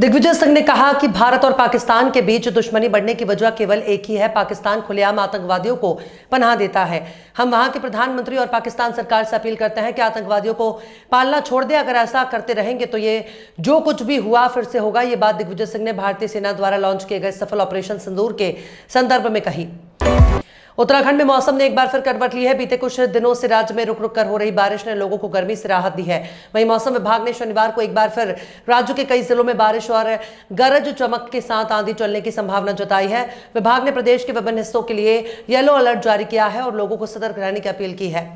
दिग्विजय सिंह ने कहा कि भारत और पाकिस्तान के बीच दुश्मनी बढ़ने की वजह केवल एक ही है, पाकिस्तान खुलेआम आतंकवादियों को पनाह देता है। हम वहां के प्रधानमंत्री और पाकिस्तान सरकार से अपील करते हैं कि आतंकवादियों को पालना छोड़ दे। अगर ऐसा करते रहेंगे तो ये जो कुछ भी हुआ फिर से होगा। ये बात दिग्विजय सिंह ने भारतीय सेना द्वारा लॉन्च किए गए सफल ऑपरेशन सिंदूर के संदर्भ में कही। उत्तराखंड में मौसम ने एक बार फिर करवट ली है। बीते कुछ दिनों से राज्य में रुक रुक कर हो रही बारिश ने लोगों को गर्मी से राहत दी है। वहीं मौसम विभाग ने शनिवार को एक बार फिर राज्य के कई जिलों में बारिश और गरज चमक के साथ आंधी चलने की संभावना जताई है। विभाग ने प्रदेश के विभिन्न हिस्सों के लिए येलो अलर्ट जारी किया है और लोगों को सतर्क रहने की अपील की है।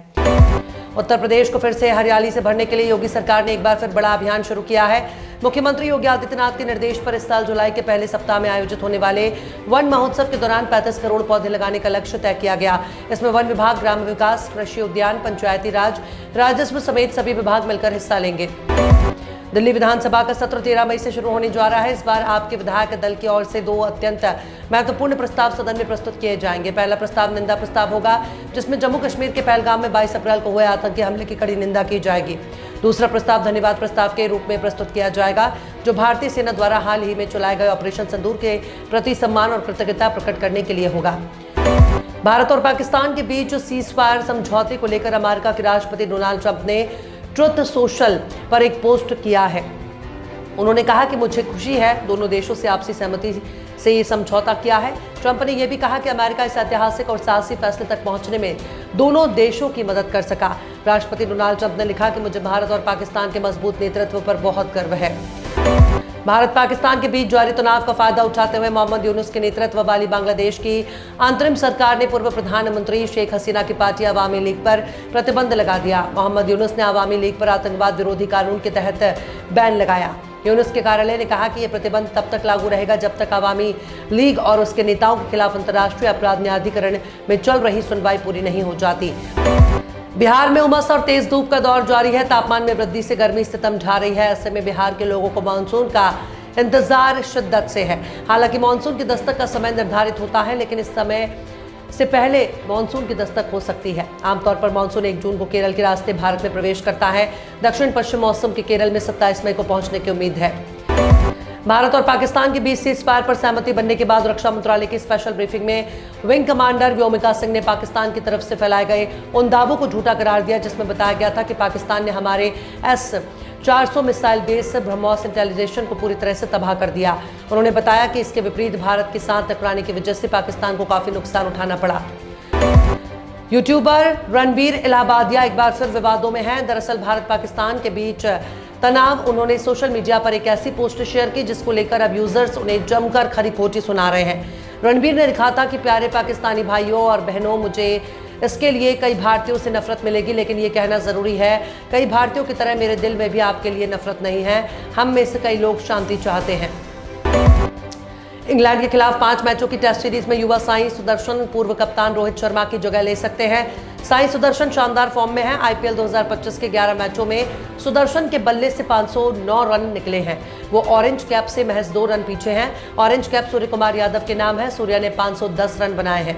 उत्तर प्रदेश को फिर से हरियाली से भरने के लिए योगी सरकार ने एक बार फिर बड़ा अभियान शुरू किया है। मुख्यमंत्री योगी आदित्यनाथ के निर्देश पर इस साल जुलाई के पहले सप्ताह में आयोजित होने वाले वन महोत्सव के दौरान 35 करोड़ पौधे लगाने का लक्ष्य तय किया गया। इसमें वन विभाग, ग्राम्य विकास, कृषि उद्यान, पंचायती राज, राजस्व समेत सभी विभाग मिलकर हिस्सा लेंगे। दिल्ली विधानसभा का सत्र 13 मई से शुरू होने जा रहा है। इस बार आपके विधायक दल की ओर से दो अत्यंत महत्वपूर्ण प्रस्ताव सदन में प्रस्तुत किए जाएंगे। पहला प्रस्ताव निंदा प्रस्ताव होगा, जिसमें जम्मू कश्मीर के पहलगाम में 22 अप्रैल को हुए आतंकी हमले की कड़ी निंदा की जाएगी। दूसरा प्रस्ताव धन्यवाद प्रस्ताव के रूप में प्रस्तुत किया जाएगा, जो भारतीय सेना द्वारा हाल ही में चलाए गए ऑपरेशन सिंदूर के प्रति सम्मान और कृतज्ञता प्रकट करने के लिए होगा। भारत और पाकिस्तान के बीच सीजफायर समझौते को लेकर अमेरिका के राष्ट्रपति डोनाल्ड ट्रंप ने ट्रुथ सोशल पर एक पोस्ट किया है। उन्होंने कहा कि मुझे खुशी है, दोनों देशों से आपसी सहमति से ये समझौता किया है। ट्रंप ने यह भी कहा कि अमेरिका इस ऐतिहासिक और साहसी फैसले तक पहुंचने में दोनों देशों की मदद कर सका। राष्ट्रपति डोनाल्ड ट्रंप ने लिखा कि मुझे भारत और पाकिस्तान के मजबूत नेतृत्व पर बहुत गर्व है। भारत पाकिस्तान के बीच जारी तनाव का फायदा उठाते हुए मोहम्मद यूनुस के नेतृत्व वाली बांग्लादेश की अंतरिम सरकार ने पूर्व प्रधानमंत्री शेख हसीना की पार्टी अवामी लीग पर प्रतिबंध लगा दिया। मोहम्मद यूनुस ने अवामी लीग पर आतंकवाद विरोधी कानून के तहत बैन लगाया। यूनुस के कार्यालय ने कहा कि यह प्रतिबंध तब तक लागू रहेगा जब तक अवामी लीग और उसके नेताओं के खिलाफ अंतर्राष्ट्रीय अपराध न्यायाधिकरण में चल रही सुनवाई पूरी नहीं हो जाती। बिहार में उमस और तेज धूप का दौर जारी है। तापमान में वृद्धि से गर्मी सितम ढा रही है। ऐसे में बिहार के लोगों को मानसून का इंतजार शिद्दत से है। हालांकि मानसून की दस्तक का समय निर्धारित होता है, लेकिन इस समय से पहले मानसून की दस्तक हो सकती है। आमतौर पर मानसून 1 जून को केरल के रास्ते भारत में प्रवेश करता है। दक्षिण पश्चिम मौसम के केरल में 27 मई को पहुंचने की उम्मीद है। भारत और पाकिस्तान के बीच सीजफायर पर सहमति बनने के बाद रक्षा मंत्रालय की स्पेशल ब्रीफिंग में विंग कमांडर व्योमिका सिंह ने पाकिस्तान की तरफ से फैलाए गए उन दावों को झूठा करार दिया, जिसमें बताया गया था कि पाकिस्तान ने हमारे S-400 मिसाइल बेस ब्रह्मोस इंटेलिजेशन को पूरी तरह से तबाह कर दिया। उन्होंने बताया कि इसके विपरीत भारत के साथ टकराने की वजह से पाकिस्तान को काफी नुकसान उठाना पड़ा। यूट्यूबर रणबीर इलाहाबादिया एक बार फिर विवादों में हैं। दरअसल भारत पाकिस्तान के बीच तनाव उन्होंने सोशल मीडिया पर एक ऐसी पोस्ट शेयर की जिसको लेकर अब यूजर्स उन्हें जमकर खरी खोटी सुना रहे हैं। रणबीर ने लिखा था कि प्यारे पाकिस्तानी भाइयों और बहनों, मुझे इसके लिए कई भारतीयों से नफरत मिलेगी, लेकिन ये कहना जरूरी है, कई भारतीयों की तरह मेरे दिल में भी आपके लिए नफरत नहीं है। हम में से कई लोग शांति चाहते हैं। इंग्लैंड के खिलाफ 5 मैचों की टेस्ट सीरीज में युवा साई सुदर्शन पूर्व कप्तान रोहित शर्मा की जगह ले सकते हैं। साई सुदर्शन शानदार फॉर्म में है। आईपीएल 2025 के 11 मैचों में सुदर्शन के बल्ले से 509 रन निकले हैं। वो ऑरेंज कैप से महज 2 रन पीछे हैं। ऑरेंज कैप सूर्य कुमार यादव के नाम है। सूर्या ने 510 रन बनाए हैं।